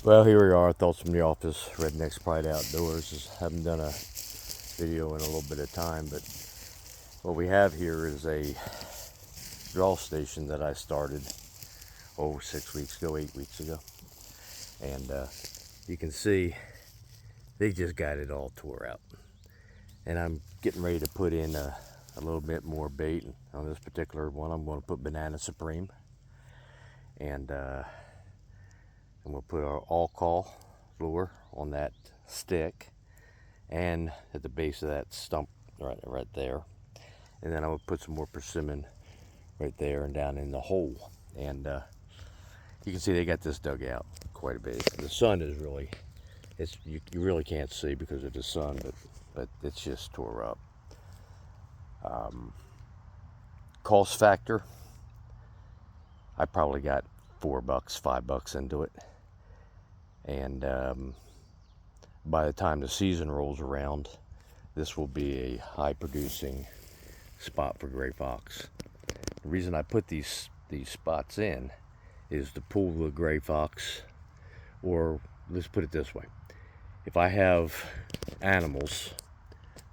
Well, here we are, Thoughts from the Office, Redneck's Pride Outdoors. Haven't done a video in a little bit of time, but what we have here is a draw station that I started, 6 weeks ago, 8 weeks ago. And you can see they just got it all tore out. And I'm getting ready to put in a little bit more bait. On this particular one, I'm going to put Banana Supreme. And I'm going to put our all call lure on that stick and at the base of that stump right there. And then I would put some more persimmon right there and down in the hole. And you can see they got this dug out quite a bit. The sun is really, you really can't see because of the sun, but it's just tore up. Cost factor, I probably got $4, $5 into it. And by the time the season rolls around, this will be a high producing spot for gray fox. The reason I put these spots in is to pull the gray fox, or let's put it this way. If I have animals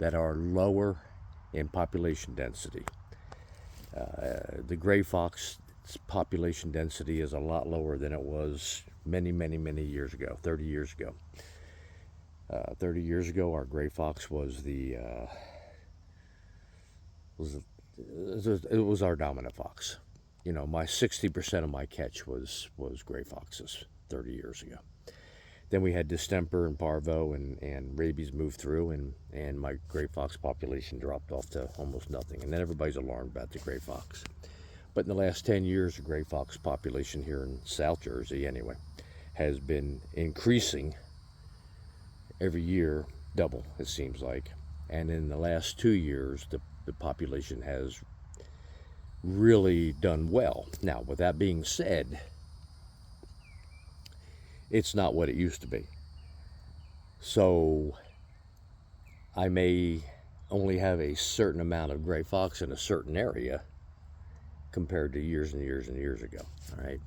that are lower in population density, the gray fox population density is a lot lower than it was many years ago, 30 years ago. 30 years ago, our gray fox was it was our dominant fox. You know, my 60% of my catch was gray foxes 30 years ago. Then we had distemper and parvo and rabies moved through, and my gray fox population dropped off to almost nothing. And then everybody's alarmed about the gray fox. But in the last 10 years, the gray fox population here in South Jersey, anyway, has been increasing every year, double, it seems like. And in the last 2 years, the population has really done well. Now, with that being said, it's not what it used to be. So I may only have a certain amount of gray fox in a certain area compared to years and years and years ago. All right.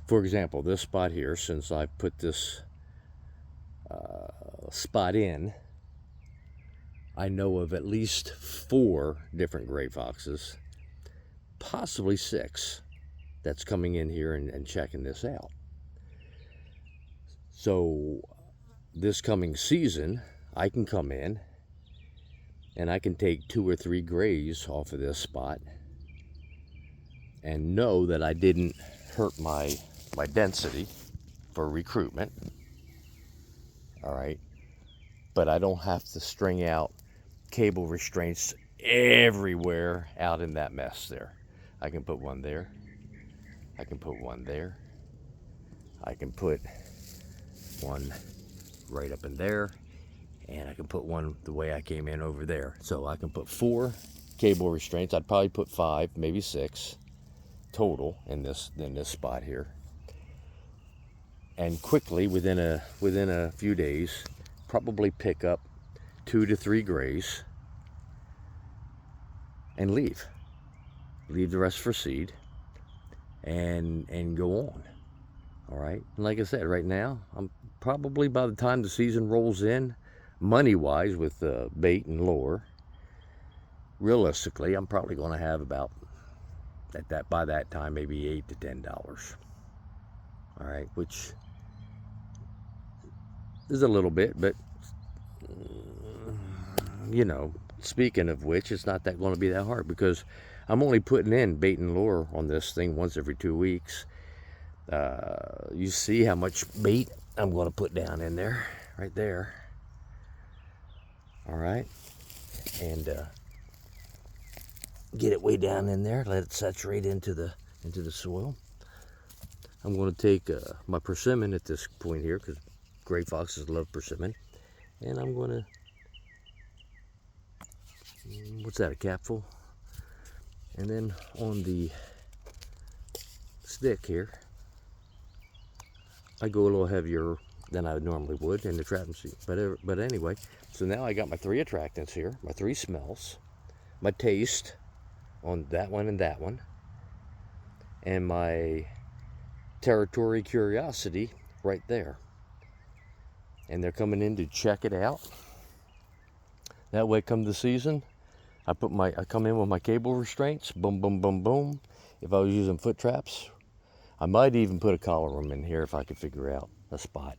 For example, this spot here, since I put this spot in, I know of at least 4 different gray foxes, possibly 6, that's coming in here and checking this out. So this coming season, I can come in and I can take 2 or 3 grays off of this spot and know that I didn't hurt my density for recruitment. All right. But I don't have to string out cable restraints everywhere out in that mess there. I can put one there. I can put one there. I can put one right up in there. And I can put one the way I came in over there. So I can put 4 cable restraints. I'd probably put 5, maybe 6 total in this spot here. And quickly, within a few days, probably pick up 2 to 3 grays and leave the rest for seed and go on. All right. And like I said, right now, I'm probably, by the time the season rolls in, money wise with bait and lure, realistically, I'm probably going to have about by that time maybe $8 to $10. All right, which is a little bit, but you know, speaking of which, it's not that going to be that hard because I'm only putting in bait and lure on this thing once every 2 weeks. You see how much bait I'm going to put down in there, right there. All right, and get it way down in there. Let it saturate into the soil. I'm going to take my persimmon at this point here because gray foxes love persimmon, and I'm going to, what's that, a capful? And then on the stick here, I go a little heavier than I normally would in the trapping seat. But anyway, so now I got my 3 attractants here, my 3 smells, my taste on that one and that one, and my territory curiosity right there. and they're coming in to check it out. That way, come the season, I come in with my cable restraints, boom, boom, boom, boom. If I was using foot traps, I might even put a collar worm in here if I could figure out a spot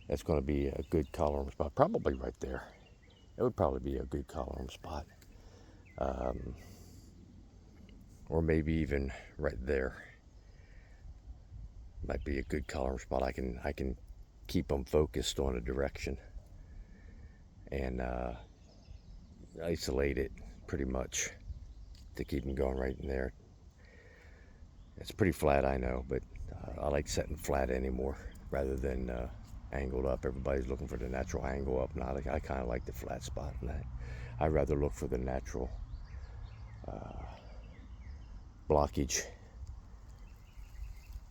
that's going to be a good collar worm spot. Probably right there. It would probably be a good collar worm spot. Or maybe even right there. Might be a good collar worm spot. I can keep them focused on a direction and isolate it pretty much to keep them going right in there. It's pretty flat, I know, but I like setting flat anymore rather than angled up. Everybody's looking for the natural angle up, and I kind of like the flat spot. And I'd rather look for the natural blockage.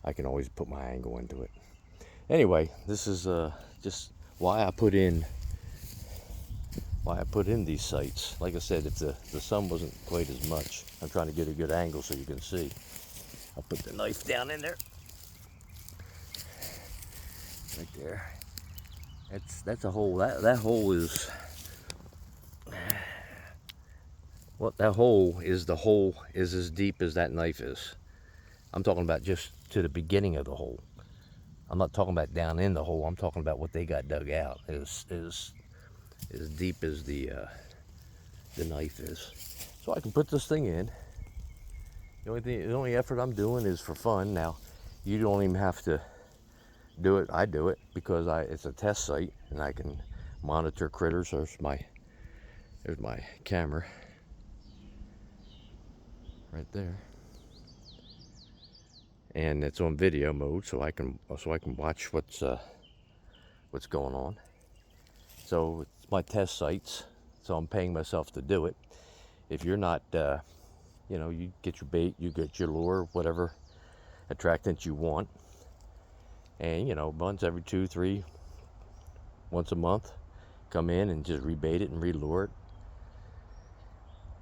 I can always put my angle into it. Anyway, this is just why I put in these sights. Like I said, if the sun wasn't quite as much, I'm trying to get a good angle so you can see. I'll put the knife down in there. Right there. That's a hole. That hole is that hole is as deep as that knife is. I'm talking about just to the beginning of the hole. I'm not talking about down in the hole. I'm talking about what they got dug out is as deep as the knife is. So I can put this thing in. The only effort I'm doing is for fun. Now, you don't even have to do it. I do it because it's a test site and I can monitor critters. There's my camera right there, and it's on video mode, so I can watch what's going on. So it's my test sites, so I'm paying myself to do it. If you're not, you get your bait, you get your lure, whatever attractant you want, and once every 2-3, once a month, come in and just rebait it and relure it.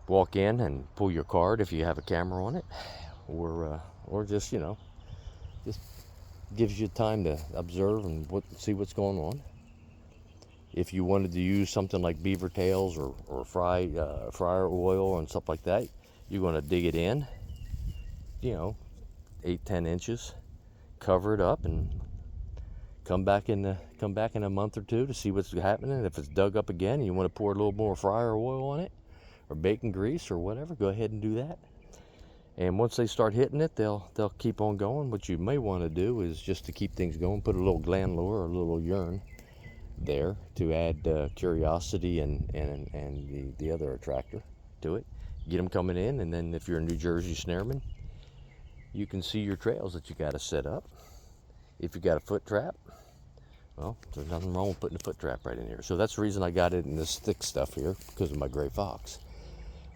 Walk in and pull your card if you have a camera on it, or just just gives you time to observe and see what's going on. If you wanted to use something like beaver tails or fryer oil and stuff like that, you're going to dig it in, 8-10 inches, cover it up, and come back in a month or two to see what's happening. If it's dug up again and you want to pour a little more fryer oil on it or bacon grease or whatever, go ahead and do that. And once they start hitting it, they'll keep on going. What you may want to do is, just to keep things going, put a little gland lure or a little urine there to add curiosity and the other attractor to it. Get them coming in, and then if you're a New Jersey snareman, you can see your trails that you got to set up. If you got a foot trap, well, there's nothing wrong with putting a foot trap right in here. So that's the reason I got it in this thick stuff here, because of my gray fox.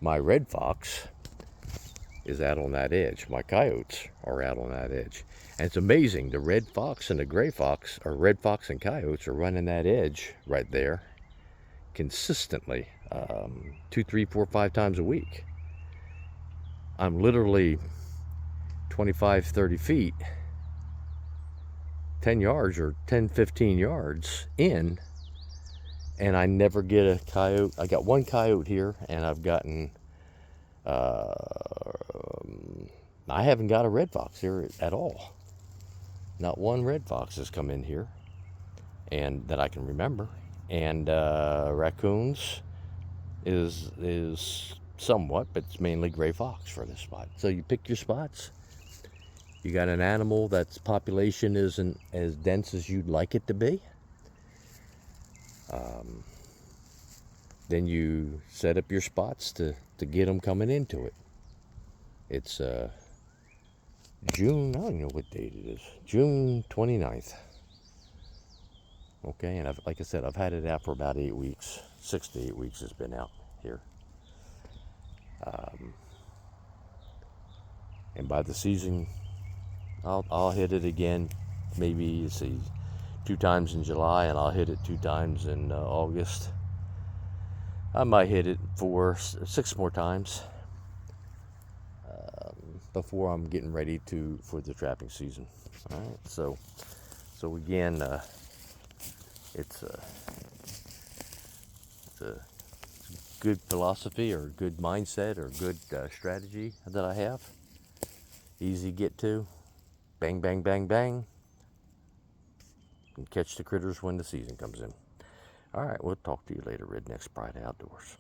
My red fox is out on that edge. My coyotes are out on that edge. And it's amazing, the red fox and the gray fox, or red fox and coyotes, are running that edge right there consistently, 2, 3, 4, 5 times a week. I'm literally 25, 30 feet, 10 yards or 10, 15 yards in, and I never get a coyote. I got one coyote here, and I've gotten, I haven't got a red fox here at all. Not one red fox has come in here, and that I can remember. And raccoons is somewhat, but it's mainly gray fox for this spot. So you pick your spots. You got an animal that's population isn't as dense as you'd like it to be. Then you set up your spots to get them coming into it. It's June, I don't know what date it is, June 29th. Okay, and like I said, I've had it out for about 8 weeks. 6 to 8 weeks it's been out here. And by the season, I'll hit it again, maybe, 2 times in July, and I'll hit it 2 times in August. I might hit it 4, 6 more times before I'm getting ready for the trapping season. All right, so again, It's a good philosophy or good mindset or good strategy that I have. Easy to get to. Bang, bang, bang, bang. And catch the critters when the season comes in. All right, we'll talk to you later, Rednecks Pride Outdoors.